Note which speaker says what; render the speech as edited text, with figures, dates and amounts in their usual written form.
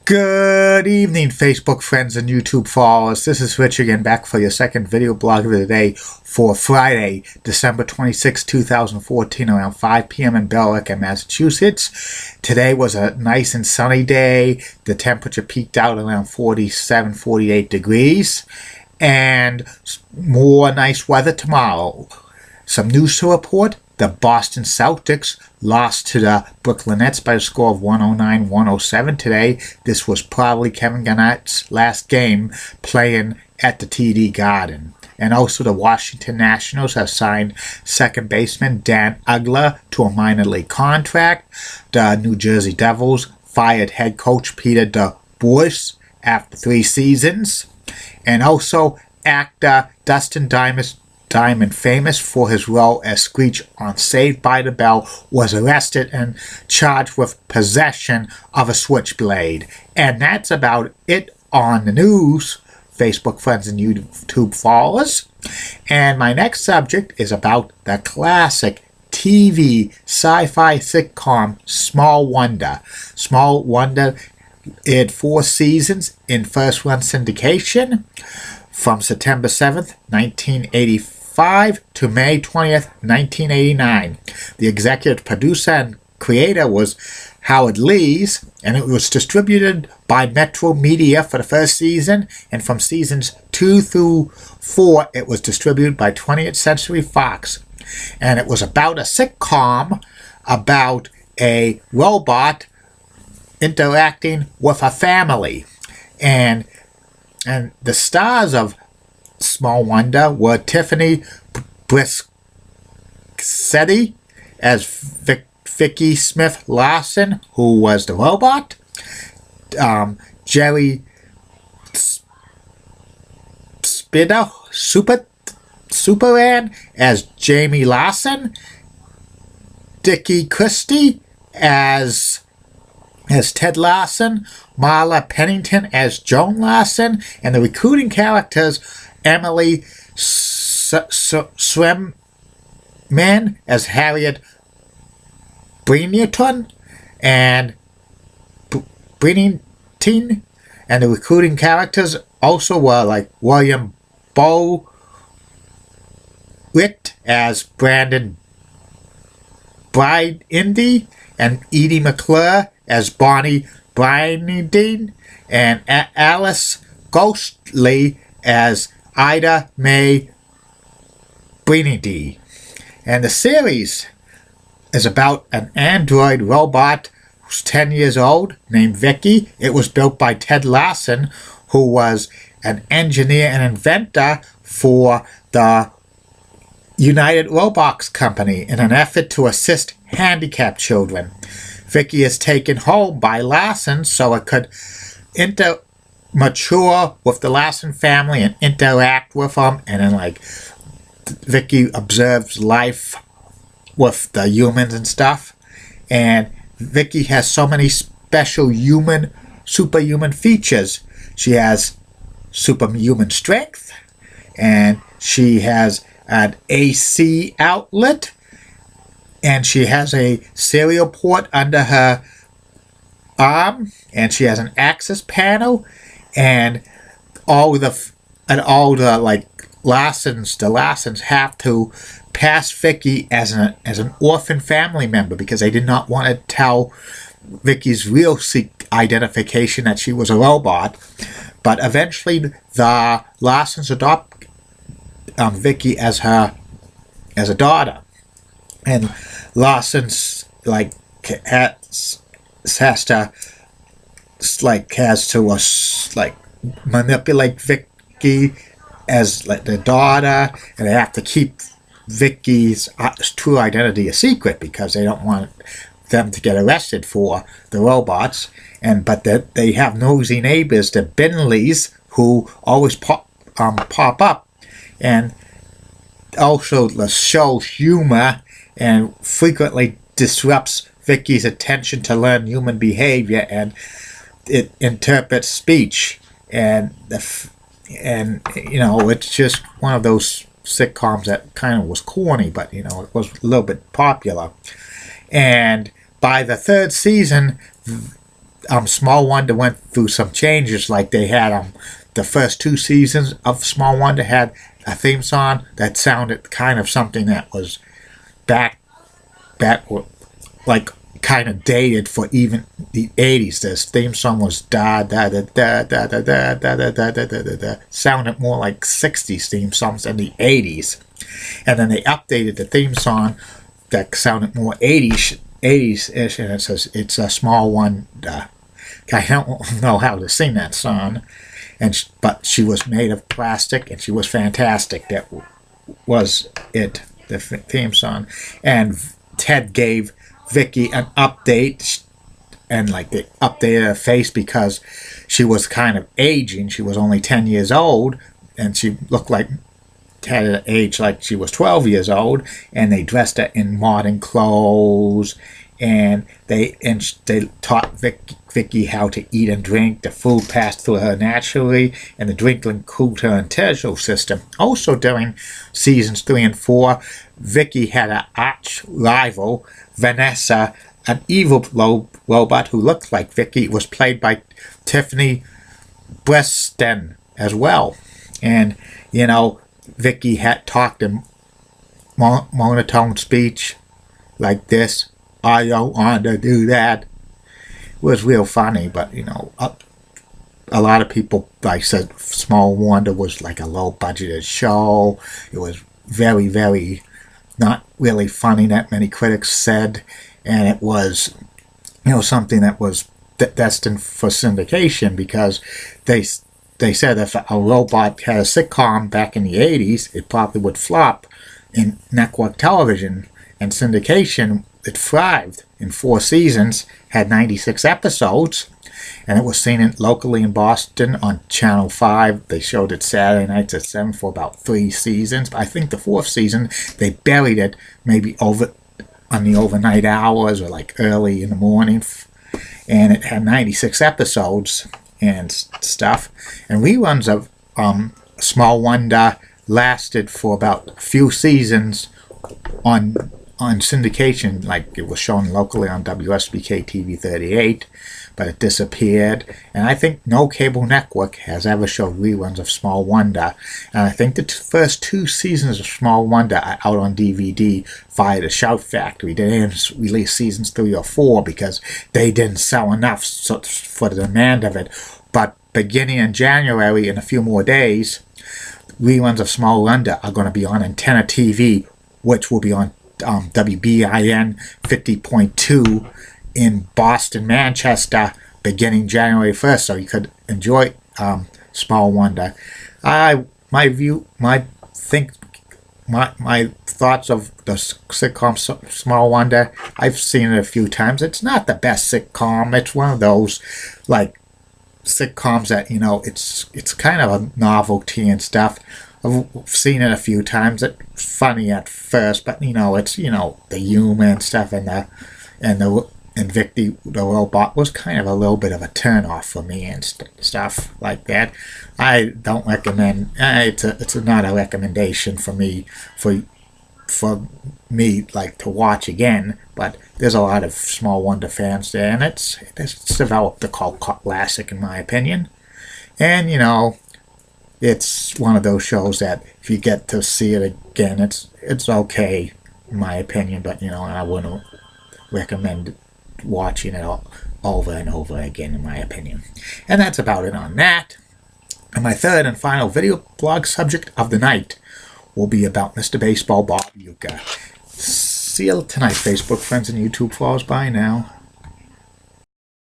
Speaker 1: Good evening, Facebook friends and YouTube followers. This is Rich again, back for your second video blog of the day for Friday, December 26, 2014, around 5 p.m. in Billerica, Massachusetts. Today was a nice and sunny day. The temperature peaked out around 47, 48 degrees. And more nice weather tomorrow. Some news to report. The Boston Celtics lost to the Brooklyn Nets by a score of 109-107 today. This was probably Kevin Garnett's last game playing at the TD Garden. And also the Washington Nationals have signed second baseman Dan Uggla to a minor league contract. The New Jersey Devils fired head coach Peter DeBoer after 3 seasons. And also actor Dustin Diamond, famous for his role as Screech on Saved by the Bell, was arrested and charged with possession of a switchblade. And that's about it on the news, Facebook friends and YouTube followers. And my next subject is about the classic TV sci-fi sitcom Small Wonder. Small Wonder aired 4 seasons in first-run syndication from September 7th, 1985 to May 20th, 1989. The executive producer and creator was Howard Lees, and it was distributed by Metro Media for the first season, and from seasons 2 through 4 it was distributed by 20th Century Fox. And it was about a sitcom about a robot interacting with a family. And the stars of Small Wonder were Tiffany Briscetti as Vicky Smith Larson, who was the robot, Jerry Superman as Jamie Larson, Dickie Christie as Ted Larson, Marla Pennington as Joan Larson, and the recruiting characters Emily Swimman as Harriet Breenington and Breenington, and the recruiting characters also were like William Bowitt as Brandon Bride-Indy, and Edie McClure as Bonnie Bride-Indy, and Alice Ghostley as Ida Mae Breenindy. And the series is about an android robot who's 10 years old named Vicky. It was built by Ted Larson, who was an engineer and inventor for the United Robots Company in an effort to assist handicapped children. Vicky is taken home by Larson so it could mature with the Larson family and interact with them, and then Vicky observes life with the humans and stuff. And Vicky has so many special superhuman features. She has superhuman strength, and she has an AC outlet, and she has a serial port under her arm, and she has an access panel, and all the Larsons have to pass Vicky as an orphan family member because they did not want to tell Vicky's real identification that she was a robot. But eventually the Larsons adopt Vicky as a daughter, and Larsons has to manipulate Vicky as the daughter, and they have to keep Vicky's true identity a secret because they don't want them to get arrested for the robots. But they have nosy neighbors, the Binleys, who always pop up, and also the show's humor and frequently disrupts Vicky's attention to learn human behavior, and it interprets speech, and it's just one of those sitcoms that kind of was corny, but it was a little bit popular. And by the third season, Small Wonder went through some changes. Like they had the first 2 seasons of Small Wonder had a theme song that sounded kind of something that was back like kind of dated for even the 80s. This theme song was sounded more like 60s theme songs than the 80s. And then they updated the theme song that sounded more 80s-ish, and it says it's a Small Wonder. I don't know how to sing that song, but she was made of plastic and she was fantastic. That was it, the theme song. And Ted gave Vicky an update, and like they updated her face because she was kind of aging. She was only 10 years old, and she looked like had an age like she was 12 years old, and they dressed her in modern clothes, and they taught Vicky how to eat and drink. The food passed through her naturally, and the drinking cooled her internal system. Also during seasons 3 and 4, Vicky had an arch rival, Vanessa, an evil robot who looked like Vicky. Was played by Tiffany Breston as well. And, you know, Vicky had talked in monotone speech like this. I don't want to do that. It was real funny, but, you know, a lot of people said Small Wonder was like a low-budgeted show. It was very, very not really funny, that many critics said. And it was, you know, something that was destined for syndication, because they said if a robot had a sitcom back in the 80s, it probably would flop in network television. And syndication, it thrived. In 4 seasons, had 96 episodes, and it was seen locally in Boston on Channel 5. They showed it Saturday nights at 7 for about 3 seasons. But I think the 4th season, they buried it maybe over on the overnight hours or like early in the morning. And it had 96 episodes and stuff. And reruns of Small Wonder lasted for about a few seasons on syndication. Like it was shown locally on WSBK TV 38, but it disappeared. And I think no cable network has ever showed reruns of Small Wonder. And I think the first 2 seasons of Small Wonder are out on DVD via the Shout Factory. They didn't release seasons 3 or 4 because they didn't sell enough for the demand of it. But beginning in January, in a few more days, reruns of Small Wonder are going to be on Antenna TV, which will be on WBIN 50.2 in Boston, Manchester, beginning January 1st, so you could enjoy Small Wonder. My thoughts of the sitcom Small Wonder, I've seen it a few times. It's not the best sitcom. It's one of those like sitcoms that, you know, it's kind of a novelty and stuff. I've seen it a few times. It's funny at first, but, you know, it's, you know, the humor and stuff, and Vicky the robot was kind of a little bit of a turn-off for me and stuff like that. I don't recommend. It's not a recommendation for me like to watch again. But there's a lot of Small Wonder fans there, and it's developed a cult classic in my opinion. And, you know, it's one of those shows that if you get to see it again, it's okay in my opinion. But, you know, I wouldn't recommend watching it over and over again in my opinion. And that's about it on that. And my third and final video blog subject of the night will be about Mr. Baseball Bob Uecker. See you tonight, Facebook friends and YouTube followers. Bye now.